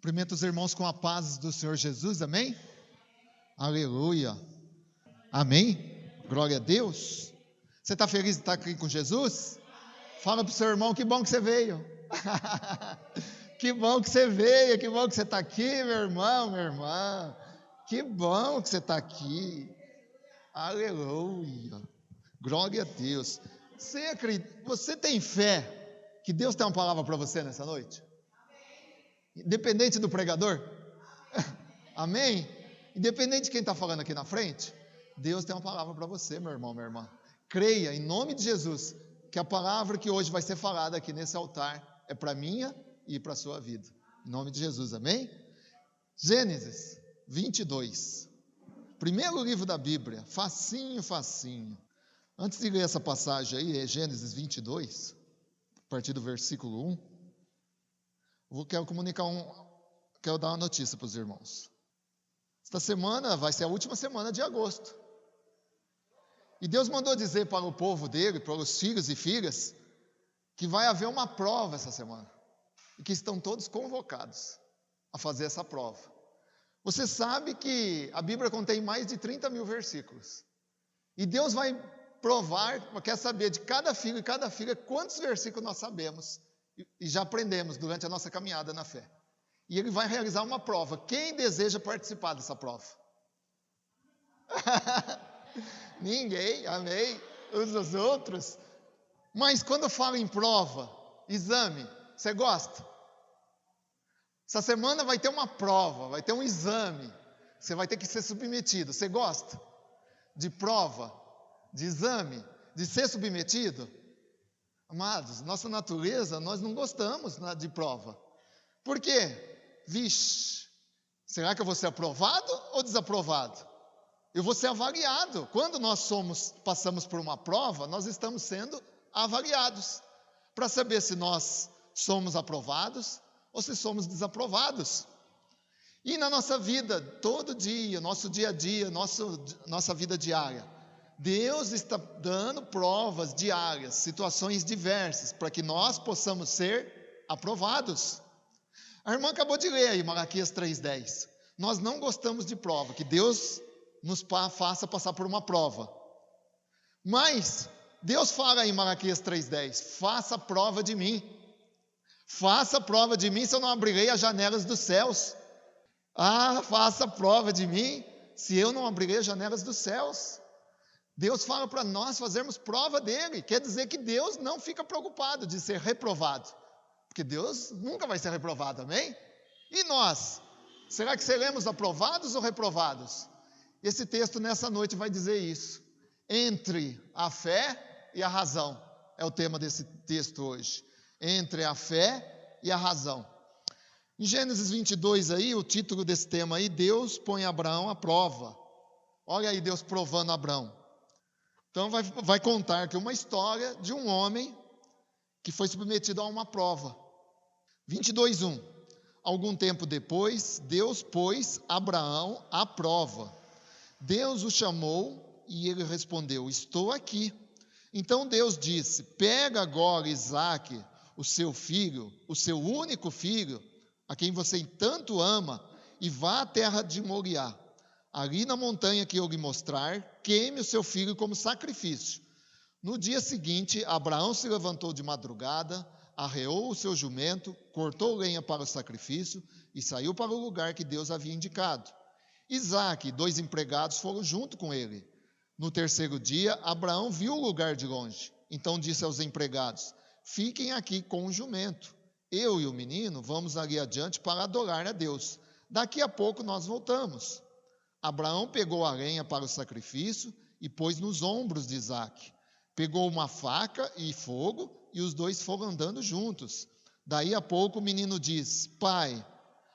Cumprimento os irmãos com a paz do Senhor Jesus, amém? Aleluia, amém? Glória a Deus. Você está feliz de estar aqui com Jesus? Fala para o seu irmão, que bom que você veio. Que bom que você veio, que bom que você está aqui, meu irmão, minha irmã. Que bom que você está aqui. Aleluia, glória a Deus. Você tem fé que Deus tem uma palavra para você nessa noite? Independente do pregador? Amém? Independente de quem está falando aqui na frente, Deus tem uma palavra para você, meu irmão, minha irmã. Creia, em nome de Jesus, que a palavra que hoje vai ser falada aqui nesse altar é para minha e para a sua vida. Em nome de Jesus, amém? Gênesis 22. Primeiro livro da Bíblia, facinho, facinho. Antes de ler essa passagem aí, é Gênesis 22, a partir do versículo 1. Quero dar uma notícia para os irmãos. Esta semana vai ser a última semana de agosto. E Deus mandou dizer para o povo dele, para os filhos e filhas, que vai haver uma prova essa semana. E que estão todos convocados a fazer essa prova. Você sabe que a Bíblia contém mais de 30 mil versículos. E Deus vai provar, quer saber de cada filho e cada filha quantos versículos nós sabemos e já aprendemos durante a nossa caminhada na fé. E Ele vai realizar uma prova. Quem deseja participar dessa prova? Ninguém, amém? Uns aos outros. Mas quando falo em prova, exame, você gosta? Essa semana vai ter uma prova, vai ter um exame. Você vai ter que ser submetido. Você gosta de prova, de exame, de ser submetido? Amados, nossa natureza, nós não gostamos de prova. Por quê? Vixe, será que eu vou ser aprovado ou desaprovado? Eu vou ser avaliado. Quando nós passamos por uma prova, nós estamos sendo avaliados para saber se nós somos aprovados ou se somos desaprovados. E na nossa vida, todo dia, nosso dia a dia, nossa vida diária, Deus está dando provas diárias, situações diversas, para que nós possamos ser aprovados. A irmã acabou de ler aí, Malaquias 3,10. Nós não gostamos de prova, que Deus nos faça passar por uma prova. Mas Deus fala aí em Malaquias 3,10, faça prova de mim. Faça prova de mim se eu não abrirei as janelas dos céus. Faça prova de mim se eu não abrirei as janelas dos céus. Deus fala para nós fazermos prova dele. Quer dizer que Deus não fica preocupado de ser reprovado. Porque Deus nunca vai ser reprovado, amém? E nós? Será que seremos aprovados ou reprovados? Esse texto nessa noite vai dizer isso. Entre a fé e a razão. É o tema desse texto hoje. Entre a fé e a razão. Em Gênesis 22 aí, o título desse tema aí, Deus põe Abraão à prova. Olha aí Deus provando Abraão. Então vai contar aqui uma história de um homem que foi submetido a uma prova. 22:1. Algum tempo depois, Deus pôs Abraão à prova. Deus o chamou e ele respondeu, estou aqui. Então Deus disse, pega agora Isaque, o seu filho, o seu único filho, a quem você tanto ama, e vá à terra de Moriá. Ali na montanha que eu lhe mostrar, queime o seu filho como sacrifício. No dia seguinte, Abraão se levantou de madrugada, arreou o seu jumento, cortou lenha para o sacrifício e saiu para o lugar que Deus havia indicado. Isaque e 2 empregados foram junto com ele. No terceiro dia, Abraão viu o lugar de longe. Então disse aos empregados, fiquem aqui com o jumento. Eu e o menino vamos ali adiante para adorar a Deus. Daqui a pouco nós voltamos. Abraão pegou a lenha para o sacrifício e pôs nos ombros de Isaque. Pegou uma faca e fogo e os dois foram andando juntos. Daí a pouco o menino disse, pai.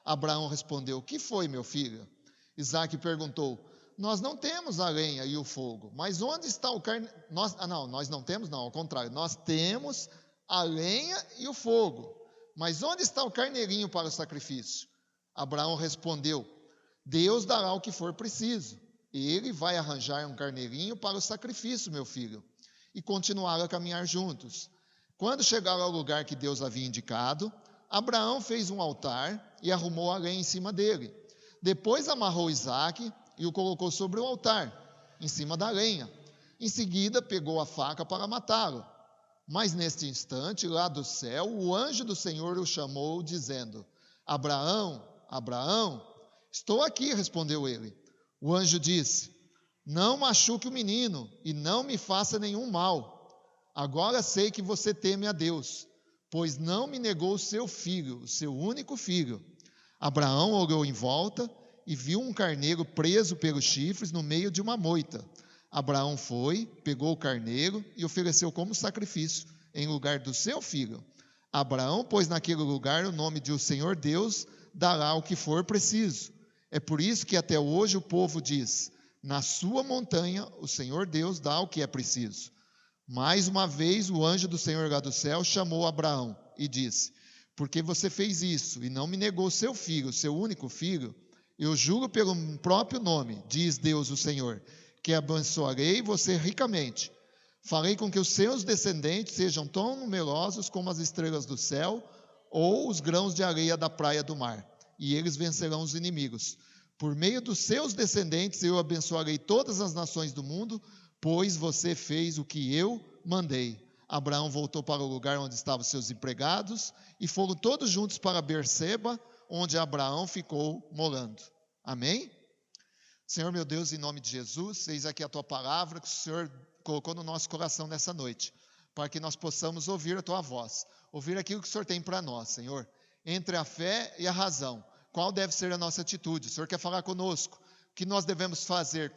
Abraão respondeu, o que foi, meu filho? Isaque perguntou, nós não temos a lenha e o fogo, mas onde está o carneiro? Nós não temos, não, ao contrário, nós temos a lenha e o fogo, mas onde está o carneirinho para o sacrifício? Abraão respondeu, Deus dará o que for preciso, e ele vai arranjar um carneirinho para o sacrifício, meu filho. E continuaram a caminhar juntos. Quando chegaram ao lugar que Deus havia indicado, Abraão fez um altar e arrumou a lenha em cima dele. Depois amarrou Isaque e o colocou sobre o altar, em cima da lenha. Em seguida, pegou a faca para matá-lo. Mas neste instante, lá do céu, o anjo do Senhor o chamou, dizendo: Abraão, Abraão. Estou aqui, respondeu ele. O anjo disse: Não machuque o menino e não me faça nenhum mal. Agora sei que você teme a Deus, pois não me negou o seu filho, o seu único filho. Abraão olhou em volta e viu um carneiro preso pelos chifres no meio de uma moita. Abraão foi, pegou o carneiro e ofereceu como sacrifício em lugar do seu filho. Abraão pôs naquele lugar o nome de o Senhor Deus dará o que for preciso. É por isso que até hoje o povo diz: na sua montanha o Senhor Deus dá o que é preciso. Mais uma vez o anjo do Senhor lá do céu chamou Abraão e disse: porque você fez isso e não me negou seu filho, seu único filho, eu juro pelo próprio nome, diz Deus o Senhor, que abençoarei você ricamente. Farei com que os seus descendentes sejam tão numerosos como as estrelas do céu ou os grãos de areia da praia do mar, e eles vencerão os inimigos. Por meio dos seus descendentes eu abençoarei todas as nações do mundo, pois você fez o que eu mandei. Abraão voltou para o lugar onde estavam seus empregados e foram todos juntos para Berseba, onde Abraão ficou morando. Amém? Senhor meu Deus, em nome de Jesus, eis aqui a tua palavra que o Senhor colocou no nosso coração nessa noite, para que nós possamos ouvir a tua voz, ouvir aquilo que o Senhor tem para nós, Senhor. Entre a fé e a razão, qual deve ser a nossa atitude? O Senhor quer falar conosco. O que nós devemos fazer?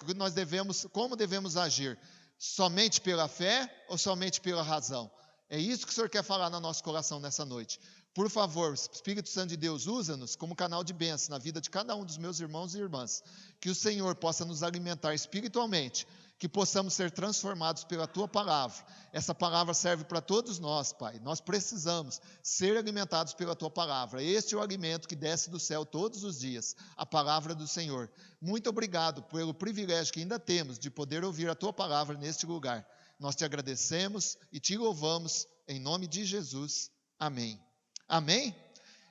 Como devemos agir? Somente pela fé ou somente pela razão? É isso que o Senhor quer falar no nosso coração nessa noite. Por favor, Espírito Santo de Deus, usa-nos como canal de bênção na vida de cada um dos meus irmãos e irmãs. Que o Senhor possa nos alimentar espiritualmente, que possamos ser transformados pela tua palavra. Essa palavra serve para todos nós, Pai. Nós precisamos ser alimentados pela tua palavra. Este é o alimento que desce do céu todos os dias, a palavra do Senhor. Muito obrigado pelo privilégio que ainda temos de poder ouvir a tua palavra neste lugar. Nós te agradecemos e te louvamos em nome de Jesus. Amém. Amém?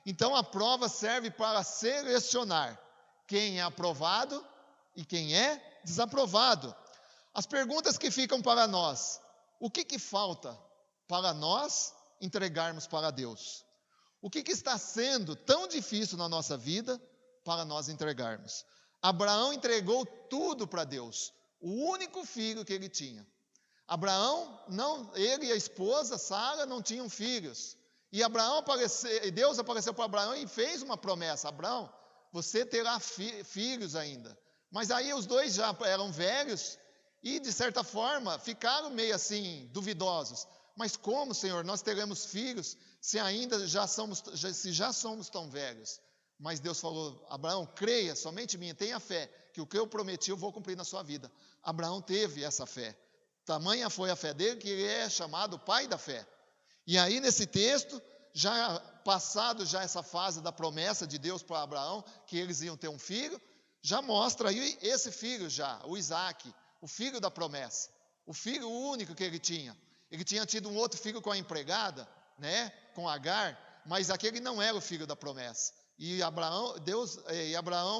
Então a prova serve para selecionar quem é aprovado e quem é desaprovado. As perguntas que ficam para nós: o que falta para nós entregarmos para Deus? O que está sendo tão difícil na nossa vida para nós entregarmos? Abraão entregou tudo para Deus, o único filho que ele tinha. Ele e a esposa Sara não tinham filhos. E Deus apareceu para Abraão e fez uma promessa: Abraão, você terá filhos ainda. Mas aí os dois já eram velhos e, de certa forma, ficaram meio assim, duvidosos. Mas como, Senhor, nós teremos filhos se já somos tão velhos? Mas Deus falou: Abraão, creia somente em mim, tenha fé, que o que eu prometi eu vou cumprir na sua vida. Abraão teve essa fé. Tamanha foi a fé dele que ele é chamado pai da fé. E aí nesse texto, já passado já essa fase da promessa de Deus para Abraão, que eles iam ter um filho, já mostra aí esse filho já, o Isaque, o filho da promessa, o filho único que ele tinha. Ele tinha tido um outro filho com a empregada, né, com Agar, mas aquele não era o filho da promessa. E Abraão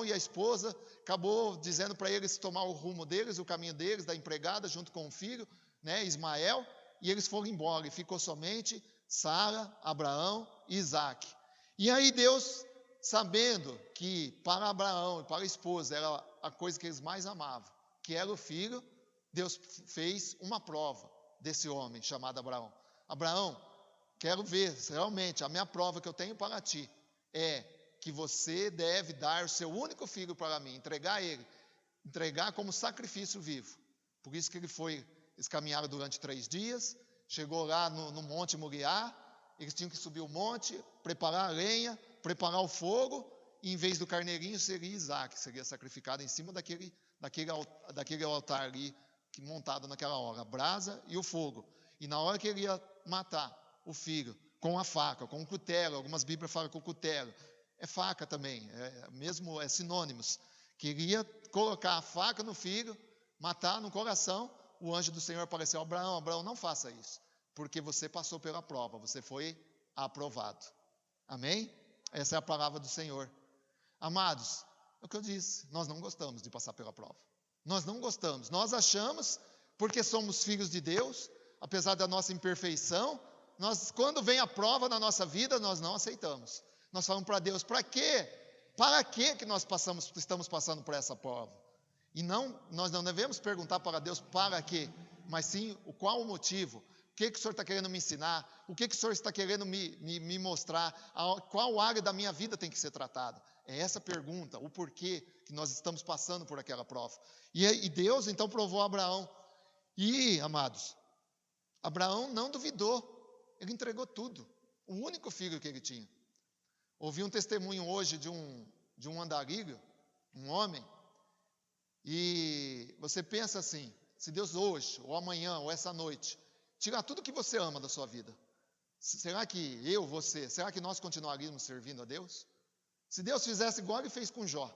e a esposa acabou dizendo para eles tomar o rumo deles, o caminho deles, da empregada, junto com o filho, né, Ismael, e eles foram embora, e ficou somente Sara, Abraão e Isaque. E aí Deus, sabendo que para Abraão e para a esposa era a coisa que eles mais amavam, que era o filho, Deus fez uma prova desse homem chamado Abraão. Abraão, quero ver, realmente, a minha prova que eu tenho para ti é que você deve dar o seu único filho para mim, entregar como sacrifício vivo. Por isso que eles caminharam durante 3 dias, chegou lá no Monte Moriá, eles tinham que subir o monte, preparar a lenha, preparar o fogo, e em vez do carneirinho seria Isaque, seria sacrificado em cima daquele altar ali, montado naquela hora, a brasa e o fogo. E na hora que ele ia matar o filho, com a faca, com o cutelo, algumas bíblias falam com o cutelo, é faca também, é sinônimos, queria colocar a faca no filho, matar no coração. O anjo do Senhor apareceu: Abraão, não faça isso, porque você passou pela prova, você foi aprovado. Amém? Essa é a palavra do Senhor. Amados, é o que eu disse, nós não gostamos de passar pela prova. Nós não gostamos. Nós achamos, porque somos filhos de Deus, apesar da nossa imperfeição, quando vem a prova na nossa vida, nós não aceitamos. Nós falamos para Deus, para quê? Para quê que nós estamos passando por essa prova? E nós não devemos perguntar para Deus para quê, mas sim qual o motivo, o que o Senhor está querendo me ensinar, o que o Senhor está querendo me mostrar, qual área da minha vida tem que ser tratada. É essa pergunta, o porquê que nós estamos passando por aquela prova. E Deus então provou a Abraão. E, amados, Abraão não duvidou, ele entregou tudo, o único filho que ele tinha. Ouvi um testemunho hoje de um andarilho, um homem, e você pensa assim, se Deus hoje, ou amanhã, ou essa noite, tirar tudo que você ama da sua vida, será que será que nós continuaríamos servindo a Deus? Se Deus fizesse igual ele fez com Jó,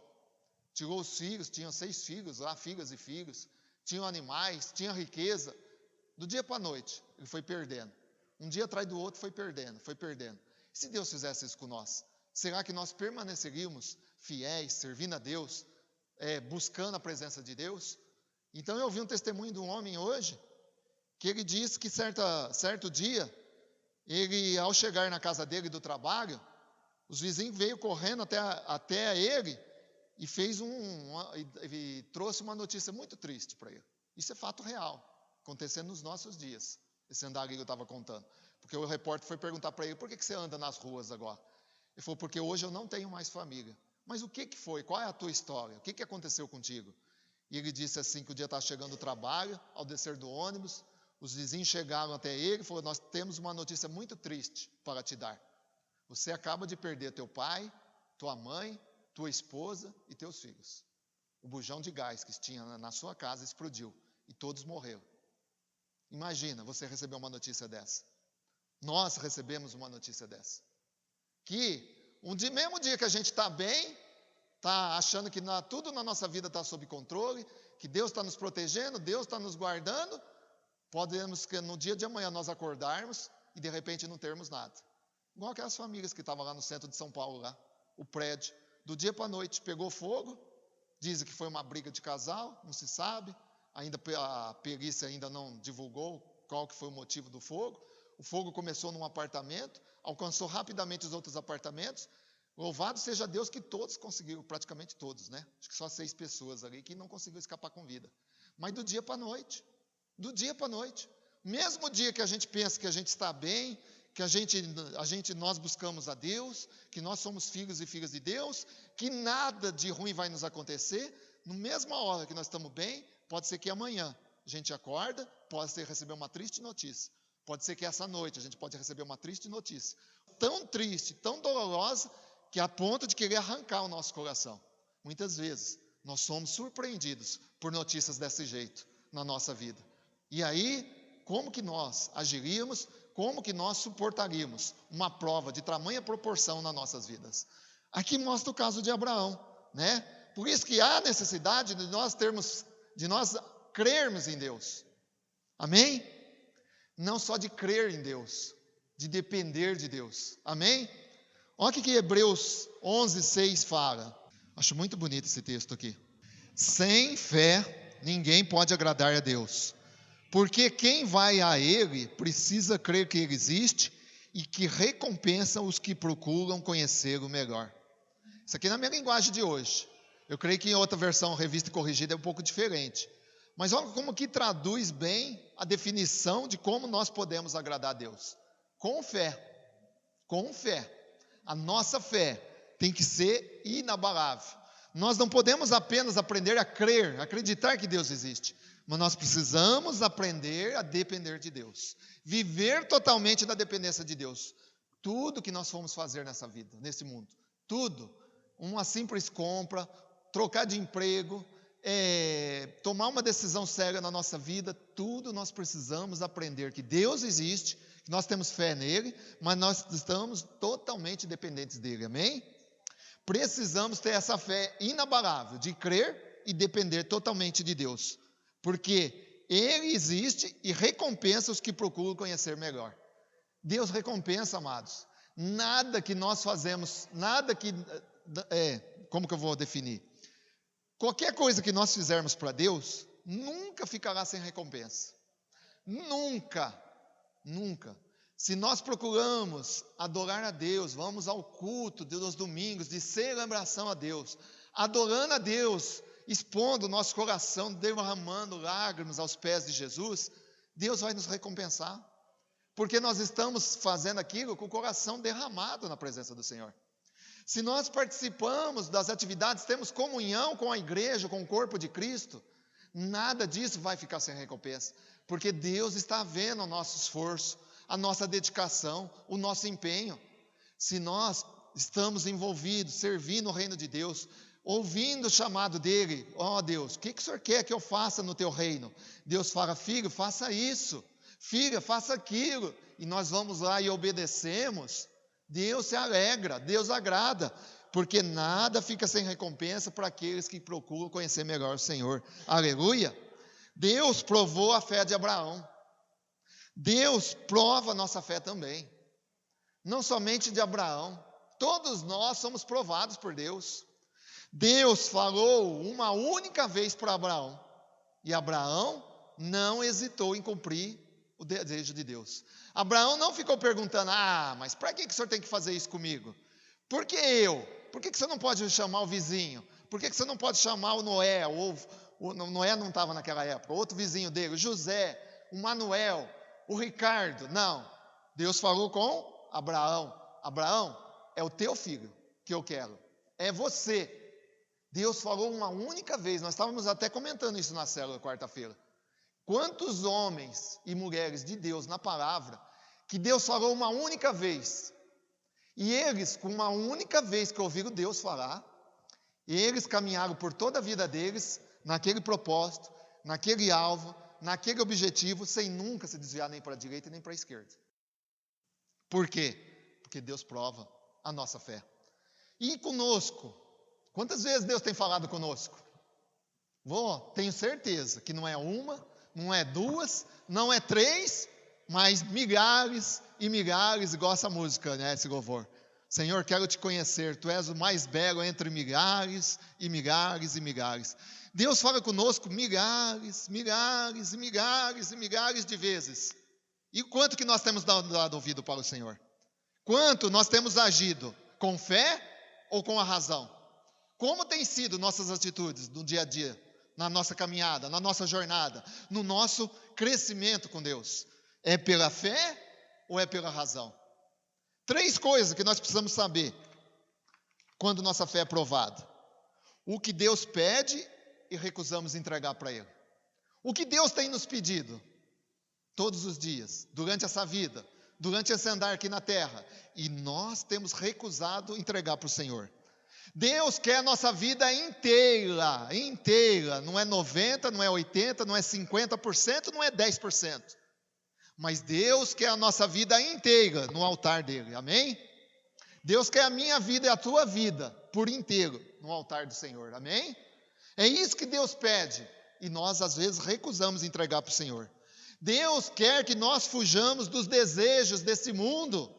tirou os filhos, tinham 6 filhos lá, filhas e filhos, tinham animais, tinha riqueza, do dia para a noite, ele foi perdendo. Um dia atrás do outro foi perdendo, foi perdendo. Se Deus fizesse isso com nós, será que nós permaneceríamos fiéis, servindo a Deus, buscando a presença de Deus? Então eu ouvi um testemunho de um homem hoje, que ele disse que certo dia, ele, ao chegar na casa dele do trabalho, os vizinhos veio correndo até ele e e trouxe uma notícia muito triste para ele. Isso é fato real, acontecendo nos nossos dias. Esse andarilho estava contando. Porque o repórter foi perguntar para ele, por que você anda nas ruas agora? Ele falou, porque hoje eu não tenho mais família. Mas o que foi? Qual é a tua história? O que aconteceu contigo? E ele disse assim, que o dia estava chegando do trabalho, ao descer do ônibus, os vizinhos chegaram até ele e falaram, nós temos uma notícia muito triste para te dar. Você acaba de perder teu pai, tua mãe, tua esposa e teus filhos. O bujão de gás que tinha na sua casa explodiu e todos morreram. Imagina, você receber uma notícia dessa. Nós recebemos uma notícia dessa. Que mesmo dia que a gente está bem, está achando que tudo na nossa vida está sob controle, que Deus está nos protegendo, Deus está nos guardando, podemos que no dia de amanhã nós acordarmos e de repente não termos nada. Igual aquelas famílias que estavam lá no centro de São Paulo, lá, o prédio, do dia para a noite pegou fogo, dizem que foi uma briga de casal, não se sabe, a perícia ainda não divulgou qual que foi o motivo do fogo. O fogo começou num apartamento, alcançou rapidamente os outros apartamentos. Louvado seja Deus que todos conseguiram, praticamente todos, né? Acho que só 6 pessoas ali que não conseguiram escapar com vida. Mas do dia para a noite, mesmo dia que a gente pensa que a gente está bem, que nós buscamos a Deus, que nós somos filhos e filhas de Deus, que nada de ruim vai nos acontecer, na mesma hora que nós estamos bem, pode ser que amanhã a gente acorda, pode ser receber uma triste notícia. Pode ser que essa noite a gente pode receber uma triste notícia. Tão triste, tão dolorosa, que a ponto de querer arrancar o nosso coração. Muitas vezes nós somos surpreendidos por notícias desse jeito na nossa vida. E aí, como que nós agiríamos, como que nós suportaríamos uma prova de tamanha proporção nas nossas vidas? Aqui mostra o caso de Abraão, né? Por isso que há necessidade de nós crermos em Deus. Amém? Não só de crer em Deus, de depender de Deus. Amém? Olha o que Hebreus 11:6 fala. Acho muito bonito esse texto aqui. Sem fé, ninguém pode agradar a Deus. Porque quem vai a Ele precisa crer que Ele existe e que recompensa os que procuram conhecê-lo melhor. Isso aqui é na minha linguagem de hoje. Eu creio que em outra versão, revista e corrigida, é um pouco diferente. Mas olha como que traduz bem a definição de como nós podemos agradar a Deus. Com fé. Com fé. A nossa fé tem que ser inabalável. Nós não podemos apenas aprender a crer, acreditar que Deus existe. Mas nós precisamos aprender a depender de Deus. Viver totalmente da dependência de Deus. Tudo que nós fomos fazer nessa vida, nesse mundo. Tudo. Uma simples compra, trocar de emprego, tomar uma decisão séria na nossa vida, tudo nós precisamos aprender que Deus existe, que nós temos fé nele, mas nós estamos totalmente dependentes dele, amém? Precisamos ter essa fé inabalável de crer e depender totalmente de Deus, porque ele existe e recompensa os que procuram conhecer melhor. Deus recompensa, amados. nada que nós fazemos, como que eu vou definir? Qualquer coisa que nós fizermos para Deus, nunca ficará sem recompensa. Nunca, nunca. Se nós procuramos adorar a Deus, vamos ao culto dos domingos, de celebração a Deus, adorando a Deus, expondo o nosso coração, derramando lágrimas aos pés de Jesus, Deus vai nos recompensar. Porque nós estamos fazendo aquilo com o coração derramado na presença do Senhor. Se nós participamos das atividades, temos comunhão com a igreja, com o corpo de Cristo, nada disso vai ficar sem recompensa. Porque Deus está vendo o nosso esforço, a nossa dedicação, o nosso empenho. Se nós estamos envolvidos, servindo o reino de Deus, ouvindo o chamado dele, ó Deus, o que o Senhor quer que eu faça no teu reino? Deus fala, filho, faça isso, filha, faça aquilo, e nós vamos lá e obedecemos, Deus se alegra, Deus agrada, porque nada fica sem recompensa para aqueles que procuram conhecer melhor o Senhor. Aleluia! Deus provou a fé de Abraão. Deus prova a nossa fé também. Não somente de Abraão, todos nós somos provados por Deus. Deus falou uma única vez para Abraão, e Abraão não hesitou em cumprir o desejo de Deus. Abraão não ficou perguntando, mas para que o senhor tem que fazer isso comigo? Por que eu? Por que você não pode chamar o vizinho? Por que você não pode chamar o Noé? O Noé não estava naquela época, outro vizinho dele, o José, o Manuel, o Ricardo. Não, Deus falou com Abraão. Abraão, é o teu filho que eu quero, é você. Deus falou uma única vez, nós estávamos até comentando isso na célula quarta-feira. Quantos homens e mulheres de Deus na palavra, que Deus falou uma única vez, e eles, com uma única vez que ouviram Deus falar, eles caminharam por toda a vida deles, naquele propósito, naquele alvo, naquele objetivo, sem nunca se desviar nem para a direita nem para a esquerda. Por quê? Porque Deus prova a nossa fé. E conosco, quantas vezes Deus tem falado conosco? Tenho certeza que não é uma, não é duas, não é três, mas milhares e milhares, igual essa música, né, esse louvor. Senhor, quero te conhecer, tu és o mais belo entre milhares e milhares e milhares. Deus fala conosco milhares, milhares e milhares e milhares de vezes. E quanto que nós temos dado ouvido para o Senhor? Quanto nós temos agido? Com fé ou com a razão? Como tem sido nossas atitudes no dia a dia, na nossa caminhada, na nossa jornada, no nosso crescimento com Deus? É pela fé ou é pela razão? 3 coisas que nós precisamos saber quando nossa fé é provada. O que Deus pede e recusamos entregar para Ele. O que Deus tem nos pedido todos os dias, durante essa vida, durante esse andar aqui na terra, e nós temos recusado entregar para o Senhor. Deus quer a nossa vida inteira, não é 90%, não é 80%, não é 50%, não é 10%. Mas Deus quer a nossa vida inteira no altar dele, amém? Deus quer a minha vida e a tua vida por inteiro no altar do Senhor, amém? É isso que Deus pede, e nós às vezes recusamos entregar para o Senhor. Deus quer que nós fujamos dos desejos desse mundo,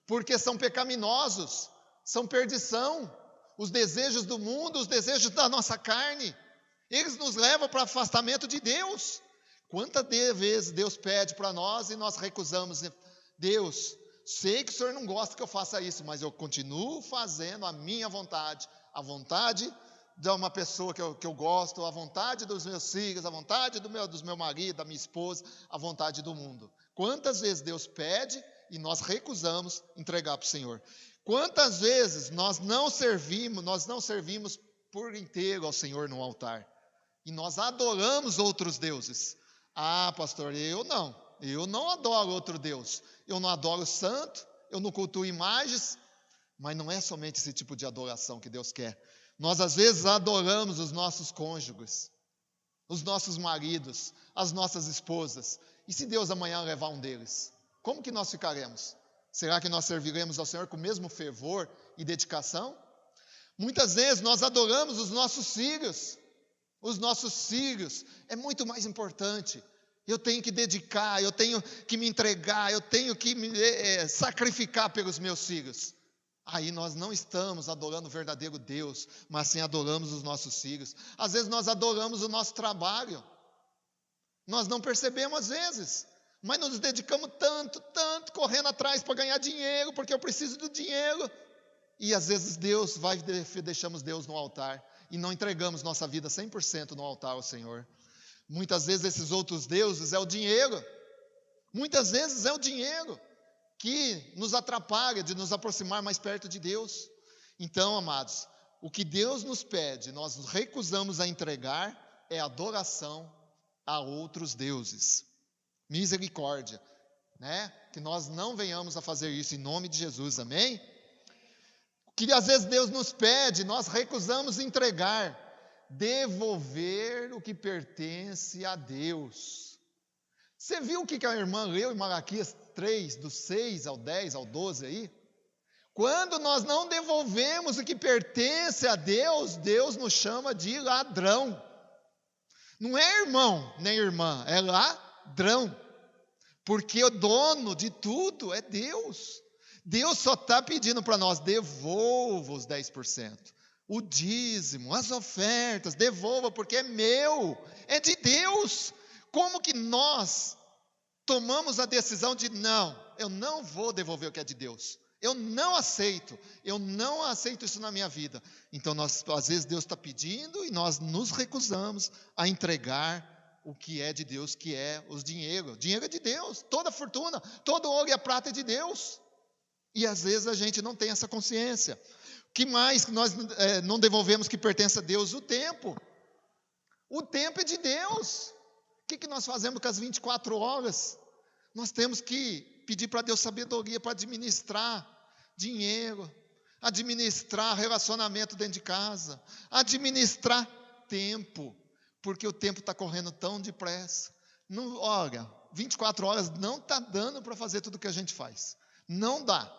porque são pecaminosos, são perdição. Os desejos do mundo, os desejos da nossa carne, eles nos levam para afastamento de Deus. Quantas vezes Deus pede para nós e nós recusamos? Deus, sei que o Senhor não gosta que eu faça isso, mas eu continuo fazendo a minha vontade, a vontade de uma pessoa que eu gosto, a vontade dos meus filhos, a vontade do meu marido, da minha esposa, a vontade do mundo. Quantas vezes Deus pede e nós recusamos entregar para o Senhor? Quantas vezes nós não servimos por inteiro ao Senhor no altar, e nós adoramos outros deuses? Pastor, eu não adoro outro Deus, eu não adoro santo, eu não cultuo imagens, mas não é somente esse tipo de adoração que Deus quer. Nós às vezes adoramos os nossos cônjuges, os nossos maridos, as nossas esposas, e se Deus amanhã levar um deles, como que nós ficaremos? Será que nós serviremos ao Senhor com o mesmo fervor e dedicação? Muitas vezes nós adoramos os nossos filhos. Os nossos filhos é muito mais importante. eu tenho que dedicar, eu tenho que me entregar, eu tenho que me sacrificar pelos meus filhos. Aí nós não estamos adorando o verdadeiro Deus, mas sim adoramos os nossos filhos. Às vezes nós adoramos o nosso trabalho. Nós não percebemos às vezes, mas nos dedicamos tanto, correndo atrás para ganhar dinheiro, porque eu preciso do dinheiro. E às vezes deixamos Deus no altar e não entregamos nossa vida 100% no altar ao Senhor. Muitas vezes esses outros deuses é o dinheiro. Muitas vezes é o dinheiro que nos atrapalha de nos aproximar mais perto de Deus. Então, amados, o que Deus nos pede, nós nos recusamos a entregar, é adoração a outros deuses. Misericórdia, né? Que nós não venhamos a fazer isso em nome de Jesus, amém? O que às vezes Deus nos pede, nós recusamos entregar, devolver o que pertence a Deus. Você viu o que a irmã leu em Malaquias 3, do 6 ao 10, ao 12 aí? Quando nós não devolvemos o que pertence a Deus, Deus nos chama de ladrão. Não é irmão nem irmã, é ladrão. Porque o dono de tudo é Deus. Deus só está pedindo para nós, devolva os 10%. O dízimo, as ofertas, devolva porque é meu, é de Deus. Como que nós tomamos a decisão de não, eu não vou devolver o que é de Deus. Eu não aceito isso na minha vida. Então, às vezes Deus está pedindo e nós nos recusamos a entregar o que é de Deus, que é os dinheiro. O dinheiro é de Deus, toda a fortuna, todo o ouro e a prata é de Deus. E às vezes a gente não tem essa consciência. O que mais nós não devolvemos que pertence a Deus? O tempo. O tempo é de Deus. O que nós fazemos com as 24 horas? Nós temos que pedir para Deus sabedoria para administrar dinheiro, administrar relacionamento dentro de casa, administrar tempo, porque o tempo está correndo tão depressa. Não, olha, 24 horas não está dando para fazer tudo o que a gente faz. Não dá.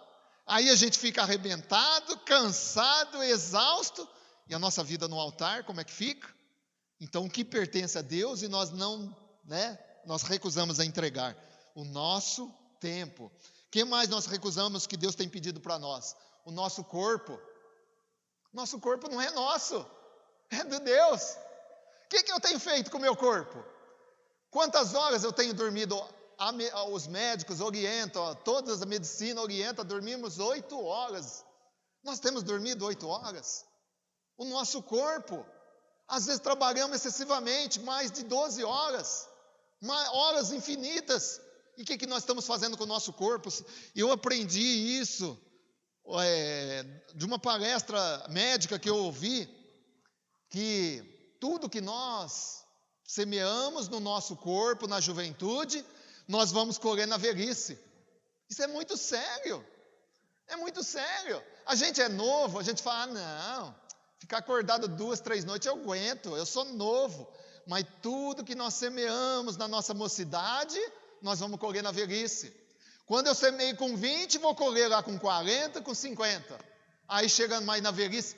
Aí a gente fica arrebentado, cansado, exausto, e a nossa vida no altar, como é que fica? Então, o que pertence a Deus e nós não, nós recusamos a entregar o nosso tempo. O que mais nós recusamos que Deus tem pedido para nós? O nosso corpo. Nosso corpo não é nosso, é de Deus. O que eu tenho feito com o meu corpo? Quantas horas eu tenho dormido? Os médicos orientam, toda a medicina orienta, dormimos 8 horas. Nós temos dormido 8 horas? O nosso corpo, às vezes trabalhamos excessivamente, mais de 12 horas, horas infinitas. E o que nós estamos fazendo com o nosso corpo? Eu aprendi isso de uma palestra médica que eu ouvi, que tudo que nós semeamos no nosso corpo, na juventude, nós vamos colher na velhice. Isso é muito sério. É muito sério. A gente é novo, a gente fala, não, ficar acordado 2, 3 noites eu aguento, eu sou novo. Mas tudo que nós semeamos na nossa mocidade, nós vamos colher na velhice. Quando eu semei com 20, vou colher lá com 40, com 50. Aí chegando mais na velhice,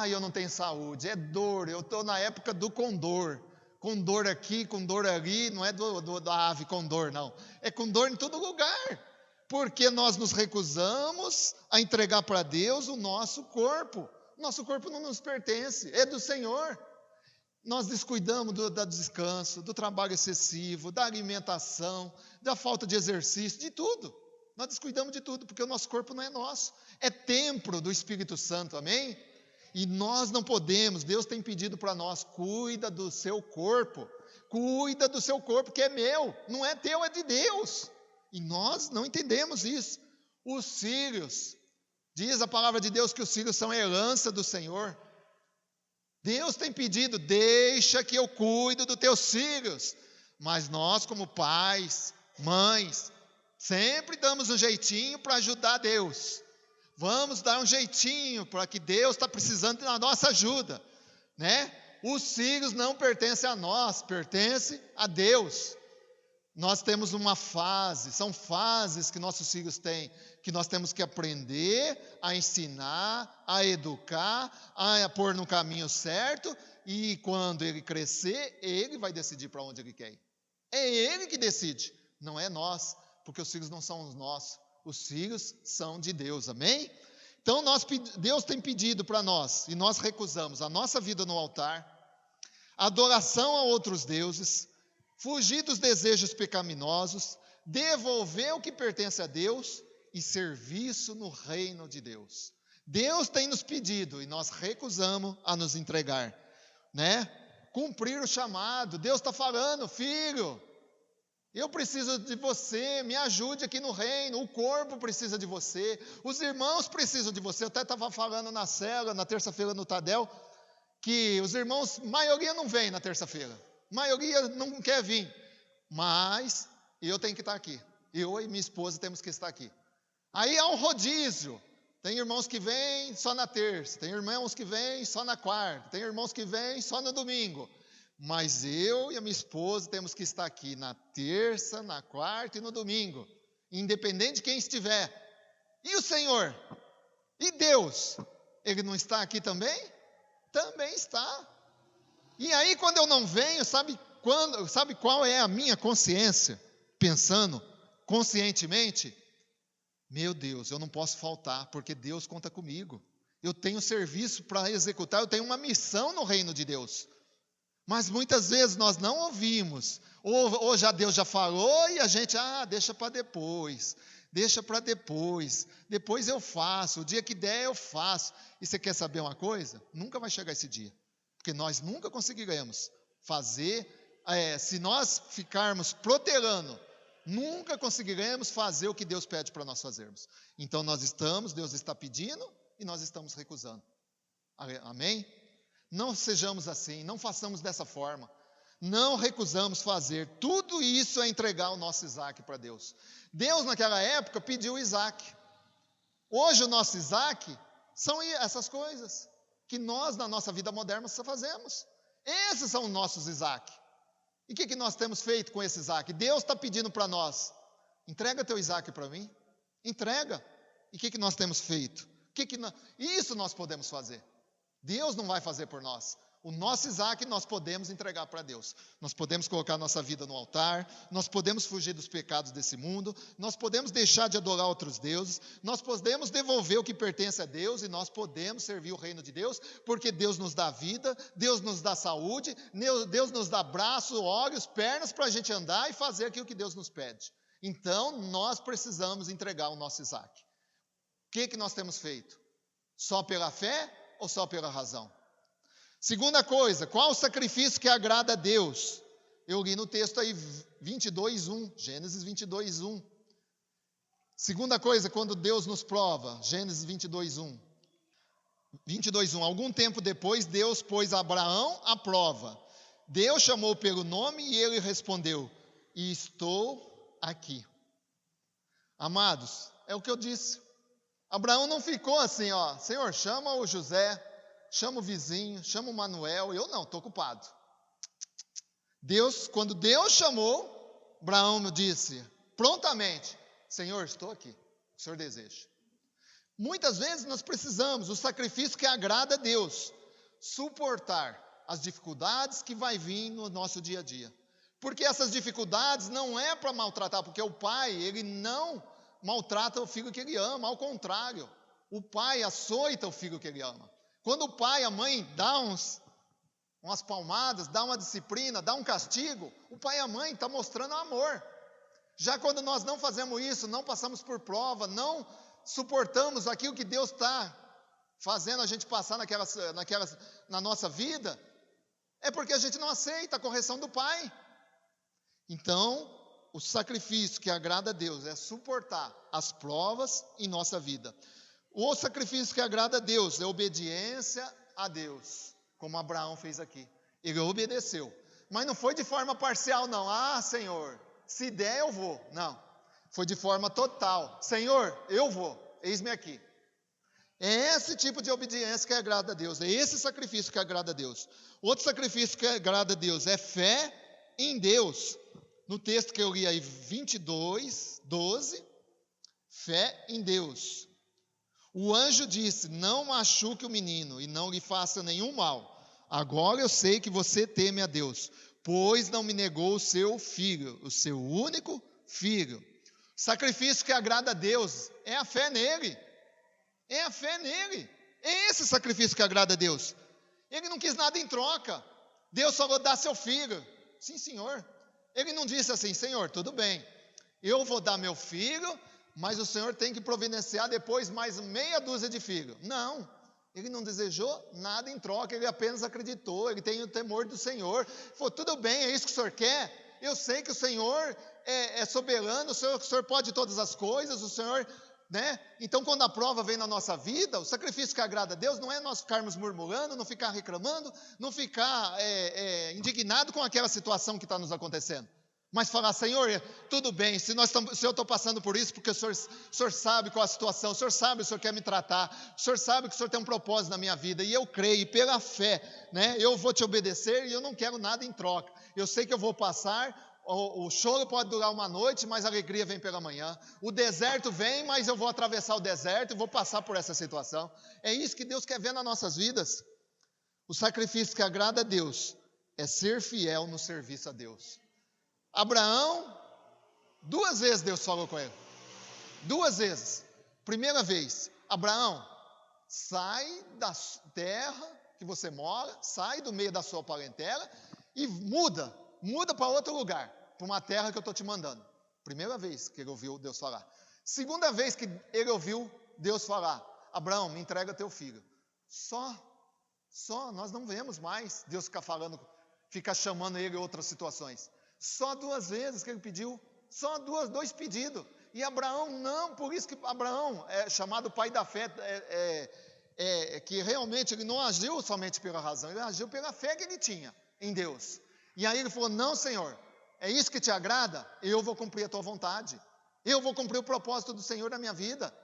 eu não tenho saúde, é dor, eu estou na época do condor. Com dor aqui, com dor ali, não é da ave com dor, não. É com dor em todo lugar. Porque nós nos recusamos a entregar para Deus o nosso corpo. Nosso corpo não nos pertence, é do Senhor. Nós descuidamos do descanso, do trabalho excessivo, da alimentação, da falta de exercício, de tudo. Nós descuidamos de tudo, porque o nosso corpo não é nosso. É templo do Espírito Santo, amém? E nós não podemos, Deus tem pedido para nós, cuida do seu corpo, que é meu, não é teu, é de Deus. E nós não entendemos isso. Os filhos, diz a palavra de Deus que os filhos são a herança do Senhor. Deus tem pedido, deixa que eu cuido dos teus filhos. Mas nós, como pais, mães, sempre damos um jeitinho para ajudar Deus. Vamos dar um jeitinho para que Deus está precisando da nossa ajuda, Os filhos não pertencem a nós, pertencem a Deus. Nós temos uma fase, são fases que nossos filhos têm, que nós temos que aprender a ensinar, a educar, a pôr no caminho certo, e quando ele crescer, ele vai decidir para onde ele quer ir. É Ele que decide, não é nós, porque os filhos não são os nossos, os filhos são de Deus, amém? Então Deus tem pedido para nós, e nós recusamos a nossa vida no altar, adoração a outros deuses, fugir dos desejos pecaminosos, devolver o que pertence a Deus e serviço no reino de Deus. Deus tem nos pedido e nós recusamos a nos entregar, né? Cumprir o chamado. Deus está falando, filho, eu preciso de você, me ajude aqui no reino, o corpo precisa de você, os irmãos precisam de você. Eu até estava falando na célula, na terça-feira no Tadel, que os irmãos, maioria não vem na terça-feira, maioria não quer vir, mas eu tenho que estar aqui, eu e minha esposa temos que estar aqui. Aí há um rodízio, tem irmãos que vêm só na terça, tem irmãos que vêm só na quarta, tem irmãos que vêm só no domingo, mas eu e a minha esposa temos que estar aqui na terça, na quarta e no domingo, independente de quem estiver. E o Senhor? E Deus? Ele não está aqui também? Também está. E aí quando eu não venho, sabe qual é a minha consciência? Pensando conscientemente, meu Deus, eu não posso faltar, porque Deus conta comigo. Eu tenho serviço para executar, eu tenho uma missão no reino de Deus. Mas muitas vezes nós não ouvimos, ou já Deus já falou e a gente, deixa para depois, depois eu faço, o dia que der eu faço. E você quer saber uma coisa? Nunca vai chegar esse dia, porque nós nunca conseguiremos fazer, se nós ficarmos protelando, nunca conseguiremos fazer o que Deus pede para nós fazermos. Então Deus está pedindo e nós estamos recusando. Amém? Não sejamos assim, não façamos dessa forma. Não recusamos fazer. Tudo isso é entregar o nosso Isaac para Deus. Deus naquela época pediu Isaac. Hoje o nosso Isaac são essas coisas que nós na nossa vida moderna fazemos. Esses são os nossos Isaac. E o que nós temos feito com esse Isaac? Deus está pedindo para nós, entrega teu Isaac para mim, entrega. E o que nós temos feito? Isso nós podemos fazer. Deus não vai fazer por nós. O nosso Isaac nós podemos entregar para Deus. Nós podemos colocar nossa vida no altar, nós podemos fugir dos pecados desse mundo, nós podemos deixar de adorar outros deuses, nós podemos devolver o que pertence a Deus e nós podemos servir o reino de Deus, porque Deus nos dá vida, Deus nos dá saúde, Deus nos dá braços, olhos, pernas para a gente andar e fazer aquilo que Deus nos pede. Então nós precisamos entregar o nosso Isaac. O que nós temos feito? Só pela fé ou só pela razão? Segunda coisa, qual o sacrifício que agrada a Deus? Eu li no texto aí 22:1, Gênesis 22:1. Segunda coisa, quando Deus nos prova, Gênesis 22:1. 22:1. Algum tempo depois, Deus pôs Abraão à prova. Deus chamou pelo nome e ele respondeu: estou aqui. Amados, é o que eu disse. Abraão não ficou assim, Senhor, chama o José, chama o vizinho, chama o Manuel. Eu não, estou ocupado. Quando Deus chamou, Abraão disse prontamente: Senhor, estou aqui, o Senhor deseja. Muitas vezes nós precisamos, o sacrifício que agrada a Deus, suportar as dificuldades que vai vir no nosso dia a dia. Porque essas dificuldades não é para maltratar, porque o pai, ele não maltrata o filho que ele ama, ao contrário, o pai açoita o filho que ele ama. Quando o pai, a mãe dá umas palmadas, dá uma disciplina, dá um castigo, o pai e a mãe estão mostrando amor. Já quando nós não fazemos isso, não passamos por prova, não suportamos aquilo que Deus está fazendo a gente passar na nossa vida, é porque a gente não aceita a correção do pai. Então, o sacrifício que agrada a Deus é suportar as provas em nossa vida. O sacrifício que agrada a Deus é obediência a Deus, como Abraão fez aqui. Ele obedeceu, mas não foi de forma parcial não. Senhor, se der eu vou. Não, foi de forma total. Senhor, eu vou, eis-me aqui. É esse tipo de obediência que agrada a Deus, é esse sacrifício que agrada a Deus. Outro sacrifício que agrada a Deus é fé em Deus. No texto que eu li aí, 22:12, fé em Deus. O anjo disse: não machuque o menino e não lhe faça nenhum mal. Agora eu sei que você teme a Deus, pois não me negou o seu filho, o seu único filho. Sacrifício que agrada a Deus é a fé nele. É a fé nele. É esse sacrifício que agrada a Deus. Ele não quis nada em troca. Deus falou: dá seu filho. Sim, Senhor. Ele não disse assim: Senhor, tudo bem, eu vou dar meu filho, mas o Senhor tem que providenciar depois mais meia dúzia de filhos. Não. Ele não desejou nada em troca, ele apenas acreditou, ele tem o temor do Senhor. Falou: tudo bem, é isso que o Senhor quer? Eu sei que o Senhor é soberano, o Senhor pode todas as coisas, o Senhor, né? Então, quando a prova vem na nossa vida, o sacrifício que agrada a Deus não é nós ficarmos murmurando, não ficar reclamando, não ficar indignado com aquela situação que está nos acontecendo. Mas falar: Senhor, tudo bem, se eu estou passando por isso, porque o Senhor sabe qual a situação, o Senhor sabe, o Senhor quer me tratar, o Senhor sabe que o Senhor tem um propósito na minha vida, e eu creio, e pela fé, né, eu vou te obedecer, e eu não quero nada em troca. Eu sei que eu vou passar, o choro pode durar uma noite, mas a alegria vem pela manhã. O deserto vem, mas eu vou atravessar o deserto e vou passar por essa situação. É isso que Deus quer ver nas nossas vidas. O sacrifício que agrada a Deus é ser fiel no serviço a Deus. Abraão, 2 vezes Deus falou com ele. 2 vezes. Primeira vez: Abraão, sai da terra que você mora, sai do meio da sua parentela e muda para outro lugar, para uma terra que eu estou te mandando. Primeira vez que ele ouviu Deus falar. Segunda vez que ele ouviu Deus falar: Abraão, me entrega teu filho. Só, nós não vemos mais Deus ficar chamando ele em outras situações. Só 2 vezes que ele pediu, só 2 pedidos. E Abraão não, por isso que Abraão é chamado pai da fé, que realmente ele não agiu somente pela razão, ele agiu pela fé que ele tinha em Deus. E aí ele falou: não, Senhor, é isso que te agrada? Eu vou cumprir a tua vontade, eu vou cumprir o propósito do Senhor na minha vida.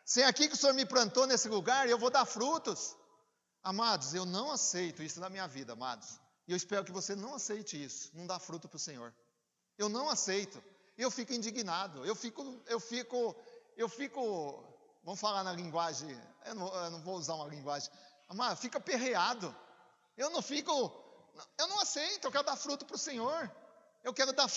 Se é aqui que o Senhor me plantou nesse lugar, eu vou dar frutos. Amados, eu não aceito isso na minha vida, amados. E eu espero que você não aceite isso, não dá fruto para o Senhor. Eu não aceito. Eu fico indignado. Eu fico, vamos falar na linguagem, eu não vou usar uma linguagem, mas fica aperreado. Eu não aceito, eu quero dar fruto para o Senhor. Eu quero dar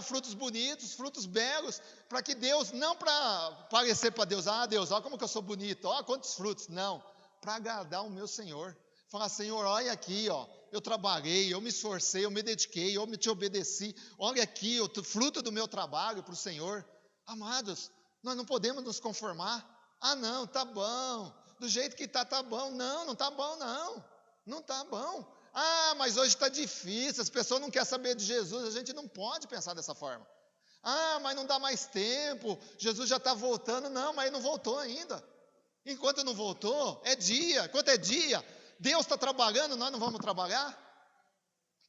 frutos bonitos, frutos belos, para que Deus, não para parecer para Deus: Deus, olha como que eu sou bonito, olha quantos frutos. Não, para agradar o meu Senhor. Falar: Senhor, olha aqui, eu trabalhei, eu me esforcei, eu me dediquei, eu te obedeci. Olha aqui, o fruto do meu trabalho para o Senhor. Amados, nós não podemos nos conformar. Não, tá bom, do jeito que tá bom. Não tá bom, não tá bom. Mas hoje está difícil, as pessoas não querem saber de Jesus. A gente não pode pensar dessa forma. Mas não dá mais tempo, Jesus já está voltando. Não, mas ele não voltou ainda. Enquanto não voltou, é dia. Enquanto é dia, Deus está trabalhando, nós não vamos trabalhar?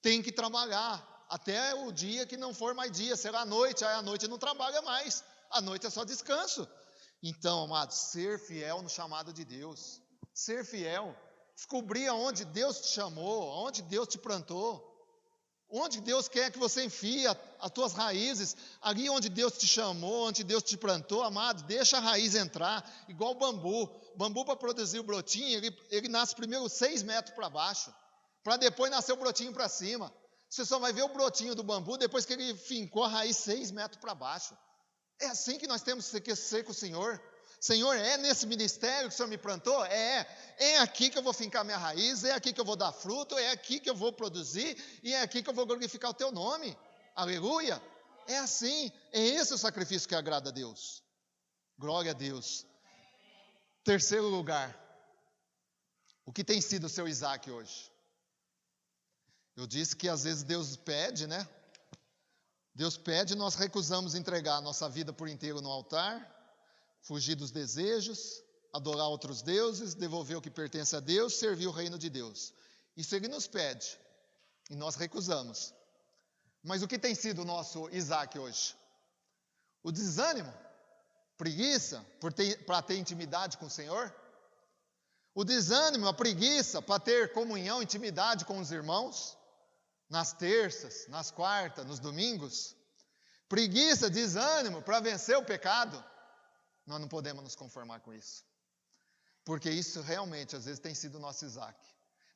Tem que trabalhar, até o dia que não for mais dia, será a noite. A noite não trabalha mais, a noite é só descanso. Então, amados, ser fiel no chamado de Deus, ser fiel, descobrir aonde Deus te chamou, aonde Deus te plantou, onde Deus quer que você enfie as tuas raízes, ali onde Deus te chamou, onde Deus te plantou. Amado, deixa a raiz entrar, igual o bambu para produzir o brotinho, ele nasce primeiro 6 metros para baixo, para depois nascer o brotinho para cima. Você só vai ver o brotinho do bambu depois que ele fincou a raiz 6 metros para baixo. É assim que nós temos que ser com o Senhor. Senhor, é nesse ministério que o Senhor me plantou? É aqui que eu vou fincar minha raiz, é aqui que eu vou dar fruto, é aqui que eu vou produzir, e é aqui que eu vou glorificar o teu nome. Aleluia! É assim, é esse o sacrifício que agrada a Deus. Glória a Deus. Terceiro lugar, o que tem sido o seu Isaac hoje? Eu disse que às vezes Deus pede, né? Deus pede e nós recusamos entregar a nossa vida por inteiro no altar, fugir dos desejos, adorar outros deuses, devolver o que pertence a Deus, servir o reino de Deus. Isso Ele nos pede e nós recusamos. Mas o que tem sido o nosso Isaac hoje? O desânimo? Preguiça para ter intimidade com o Senhor? O desânimo, a preguiça para ter comunhão, intimidade com os irmãos? Nas terças, nas quartas, nos domingos? Preguiça, desânimo para vencer o pecado? Nós não podemos nos conformar com isso, porque isso realmente às vezes tem sido o nosso Isaac.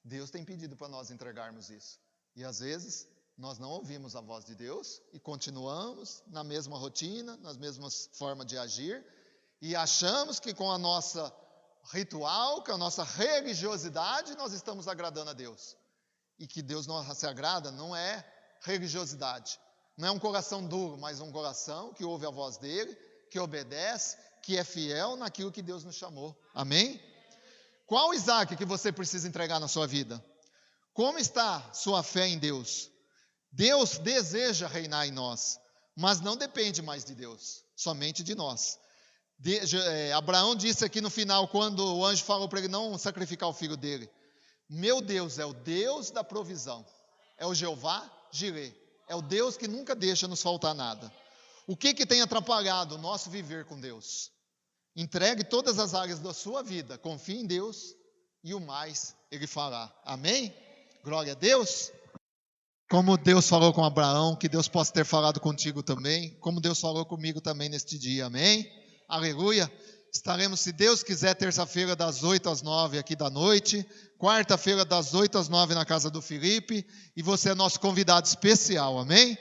Deus tem pedido para nós entregarmos isso, e às vezes nós não ouvimos a voz de Deus e continuamos na mesma rotina, nas mesmas formas de agir e achamos que com a nossa ritual, com a nossa religiosidade, nós estamos agradando a Deus. E que Deus não se agrada não é religiosidade, não é um coração duro, mas um coração que ouve a voz dele, que obedece, que é fiel naquilo que Deus nos chamou. Amém? Qual Isaac que você precisa entregar na sua vida? Como está sua fé em Deus? Deus deseja reinar em nós, mas não depende mais de Deus, somente de nós. Abraão disse aqui no final, quando o anjo falou para ele não sacrificar o filho dele: meu Deus é o Deus da provisão, é o Jeová Jirê, é o Deus que nunca deixa nos faltar nada. O que tem atrapalhado o nosso viver com Deus? Entregue todas as áreas da sua vida, confie em Deus e o mais Ele fará. Amém? Glória a Deus. Como Deus falou com Abraão, que Deus possa ter falado contigo também, como Deus falou comigo também neste dia. Amém? Aleluia. Estaremos, se Deus quiser, terça-feira das 8 às 9 aqui da noite, quarta-feira das 8 às 9 na casa do Felipe, e você é nosso convidado especial. Amém?